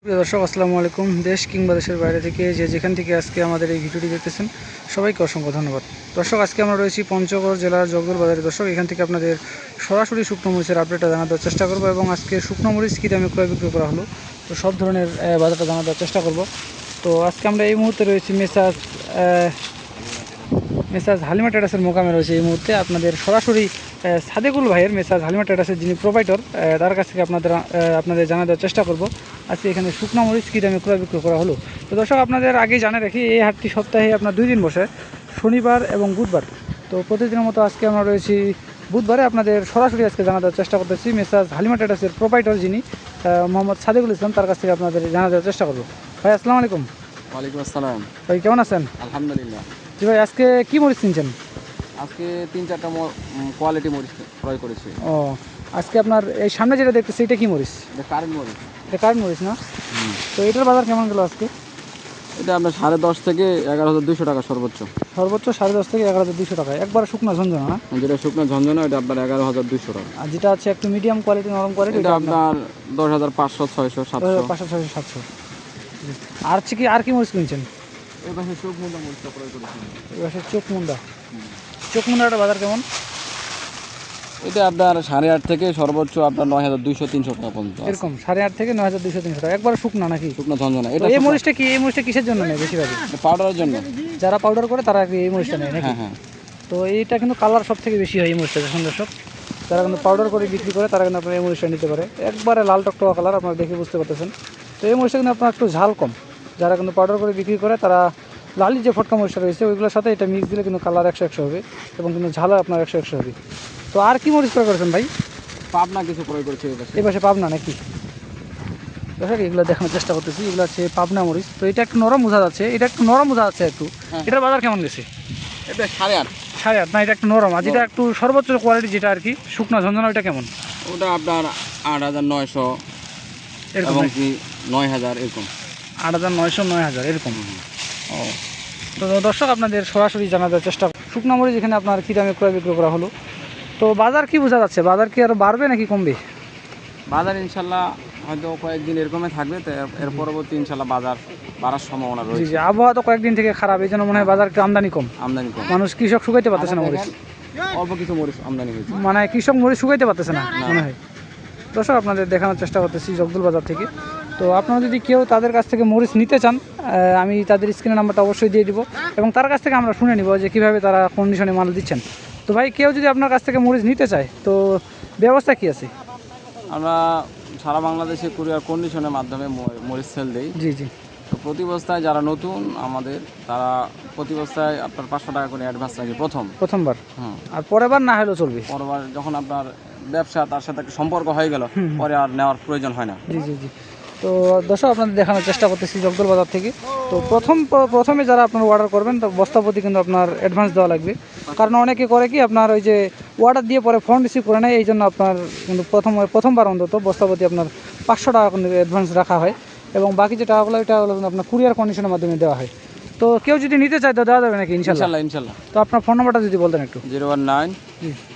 প্রিয় দর্শক আসসালামু আলাইকুম। দেশ কিংবা দেশের বাইরে থেকে যেখান থেকে আজকে আমাদের এই ভিডিওটি দেখতেছেন সবাইকে অসংখ্য ধন্যবাদ। দর্শক, আজকে আমরা রয়েছি পঞ্চগড় জেলার জগদল বাজারে। দর্শক, এখান থেকে আপনাদের সরাসরি শুকনো মরিচের আপডেটটা জানানোর চেষ্টা করব এবং আজকে শুকনো মরিচ কী দামে ক্রয় বিক্রয় করা হলো তো সব ধরনের বাজারটা জানানোর চেষ্টা করব। তো আজকে আমরা এই মুহূর্তে রয়েছি মেসাজ হালিমা ট্রেডার্সের মোকামে রয়েছে। এই মুহূর্তে আপনাদের সরাসরি সাদেকুল ভাইয়ের মেসাজ হালিমা ট্রেডার্সের যিনি প্রোভাইডার, তার কাছ থেকে আপনাদের জানা দেওয়ার চেষ্টা করব আজকে এখানে শুকনো মরিচ কী দামে ক্রয় বিক্রয় করা হলো। তো দর্শক, আপনাদের আগেই জানা রাখি এই হাটটি সপ্তাহে আপনার 2 দিন বসে, শনিবার এবং বুধবার। তো প্রতিদিনের মতো আজকে আমরা রয়েছি বুধবারে। আপনাদের সরাসরি আজকে জানা দেওয়ার চেষ্টা করতেছি মেসাজ হালিমা ট্রেডার্সের প্রোভাইডার যিনি মোহাম্মদ সাদেকুল ইসলাম, তার কাছ থেকে আপনাদের জানা দেওয়ার চেষ্টা করব। ভাই আসসালামু আলাইকুম। ওয়ালাইকুম আসসালাম। ভাই কেমন আছেন? আলহামদুলিল্লাহ। জি ভাই, আজকে কি মরিচ কিনছেন? আজকে 3-4টা কোয়ালিটি মরিচ ক্রয় করেছি। ও, আজকে আপনার এই সামনে যেটা দেখতেছি এটা কি মরিচ? এটা কারেন্ট মরিচ। এটা কারেন্ট মরিচ না? তো এটার বাজার কেমন গেল আজকে? এটা আপনার 10.5 থেকে 11,200 টাকা সর্বোচ্চ। সর্বোচ্চ 10.5 থেকে 11,200 টাকা, একবার শুকনো ঝঞ্ঝনা না? যেটা শুকনো ঝঞ্ঝনা এটা আপনার 11,200 টাকা। আর যেটা আছে একটু মিডিয়াম কোয়ালিটি, নরম কোয়ালিটি, এটা আপনার 10,500, 600, 700, 500, 600, 700। আর কি মরিচ কিনছেন? এই পাশে শুকনো মরিচ ক্রয় করেছি। এই পাশে চোখ মুন্ডাটার বাজার কেমন? এটা আপনার 8.5 থেকে সর্বোচ্চ আপনার 9,200, 300 টাকা পর্যন্ত। এরকম 8.5 থেকে 9,200, 300 টাকা, একবার শুকনো নাকি? শুকনো ঝঞ্ঝনা। এটা এই মরিচটা কিসের জন্য নেয় বেশিরভাগ? পাউডারের জন্য। যারা পাউডার করে তারা এই মরিচটা নেয় নাকি? হ্যাঁ হ্যাঁ। তো এইটা কিন্তু কালার সব থেকে বেশি হয় এই মরিচটা। দেখুন দর্শক, যারা কিন্তু পাউডার করে বিক্রি করে তারা কিন্তু আপনার এই মরিচটা নিতে পারে। একবারে লাল টকটকা কালার, আপনারা দেখে বুঝতে পারতেছেন। তো এই মরিচটা কিন্তু আপনার একটু ঝাল কম। যারা কিন্তু পাউডার করে বিক্রি করে তারা লালি যে ফটকা মরিচটা রয়েছে ওইগুলোর সাথে এটা মিক্স দিলে কিন্তু কালার 100-100 হবে এবং কিন্তু ঝালও আপনার 100-100 হবে। তো আর কি মরিচ ক্রয় করেছেন ভাই? পাবনা কিছু ক্রয় করেছি এই পাশে। এই পাশে পাবনা নাকি? দর্শক, এগুলো দেখানোর চেষ্টা করতেছি। এগুলো হচ্ছে পাবনা মরিচ। তো এটা একটু নরম বোঝা যাচ্ছে, একটু। এটার বাজার কেমন গেছে? এটা 8.5। 8.5 না, এটা একটু নরম। আর যেটা একটু সর্বোচ্চ কোয়ালিটি যেটা আর কি শুকনা ঝঞ্ঝনা, ওইটা কেমন? ওটা আপনার 8,900 এরকম এবং কি 9,000 এরকম। 8,900, 9,000 এরকম। ও, তো দর্শক, আপনাদের সরাসরি জানা দেওয়ার চেষ্টা শুকনা মরিচ এখানে আপনার কী দামে ক্রয় বিক্রয় করা হলো। তো বাজার কি বোঝা যাচ্ছে? বাজার কি আরও বাড়বে নাকি কমবে? বাজার ইনশাল্লাহ হয়তো কয়েকদিন এরকমই থাকবে, তো এর পরবর্তী ইনশাল্লাহ বাজার বাড়ার সম্ভাবনা জি রয়েছে। জি, আবহাওয়া তো কয়েকদিন থেকে খারাপ, এই জন্য মনে হয় বাজার আমদানি কম। আমদানি কম। মানুষ কৃষক শুকাইতে পারতেছে না মরিচ, অল্প কিছু মরিচ আমদানি হয়েছে। মানে কৃষক মরিচ শুকাইতে পারতেছে না মনে হয়। দর্শক, আপনাদের দেখানোর চেষ্টা করতেছি জগদল বাজার থেকে। তো আপনারা যদি কেউ তাদের কাছ থেকে মরিচ নিতে চান, আমি তাদের স্ক্রিনের নাম্বারটা অবশ্যই দিয়ে দিব এবং তার কাছ থেকে আমরা শুনে নিব যে কীভাবে তারা কন্ডিশনে মাল দিচ্ছেন। তো ভাই, কেউ যদি আপনার কাছ থেকে মরিচ নিতে চায় তো ব্যবস্থা কী আছে? আমরা সারা বাংলাদেশে কুরিয়ার কন্ডিশনের মাধ্যমে মরিচ সেল দিই। জি জি। তো প্রতি বস্তায় যারা নতুন আমাদের, তারা প্রতি বস্তায় আপনার 500 টাকা করে অ্যাডভান্স লাগে প্রথমবার। আর পরের বার না হলেও চলবে? পরবার যখন আপনার ব্যবসা তার সাথে একটা সম্পর্ক হয়ে গেল, পরে আর নেওয়ার প্রয়োজন হয় না। জি জি জি। তো দর্শক, আপনাদের দেখানোর চেষ্টা করতেছি জগদল বাজার থেকে। তো প্রথমে যারা আপনার অর্ডার করবেন তো বস্তাপতি কিন্তু আপনার অ্যাডভান্স দেওয়া লাগবে। কারণ অনেকে করে কি আপনার ওই যে অর্ডার দিয়ে পরে ফোন রিসিভ করে নেয়, এই জন্য আপনার কিন্তু প্রথমবার অন্তত বস্তাপতি আপনার 500 টাকা কিন্তু অ্যাডভান্স রাখা হয় এবং বাকি যে টাকাগুলো ওইটা কিন্তু আপনার কুরিয়ার কন্ডিশনের মাধ্যমে দেওয়া হয়। তো কেউ যদি নিতে চায় তো দেওয়া যাবে নাকি? ইনশাল্লাহ ইনশাল্লাহ। তো আপনার ফোন নাম্বারটা যদি বলতেন একটু। 019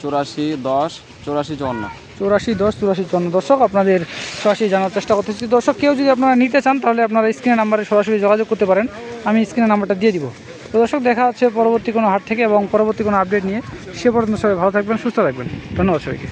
84 10 84 54। 84 10 84 54। দর্শক, আপনাদের সরাসরি জানার চেষ্টা করতেছি। দর্শক, কেউ যদি আপনারা নিতে চান তাহলে আপনারা স্ক্রিনের নাম্বারে সরাসরি যোগাযোগ করতে পারেন, আমি স্ক্রিনের নাম্বারটা দিয়ে দিব। তো দর্শক, দেখা হচ্ছে পরবর্তী কোনো হাট থেকে এবং পরবর্তী কোনো আপডেট নিয়ে। সে পর্যন্ত সবাই ভালো থাকবেন, সুস্থ থাকবেন। ধন্যবাদ সবাইকে।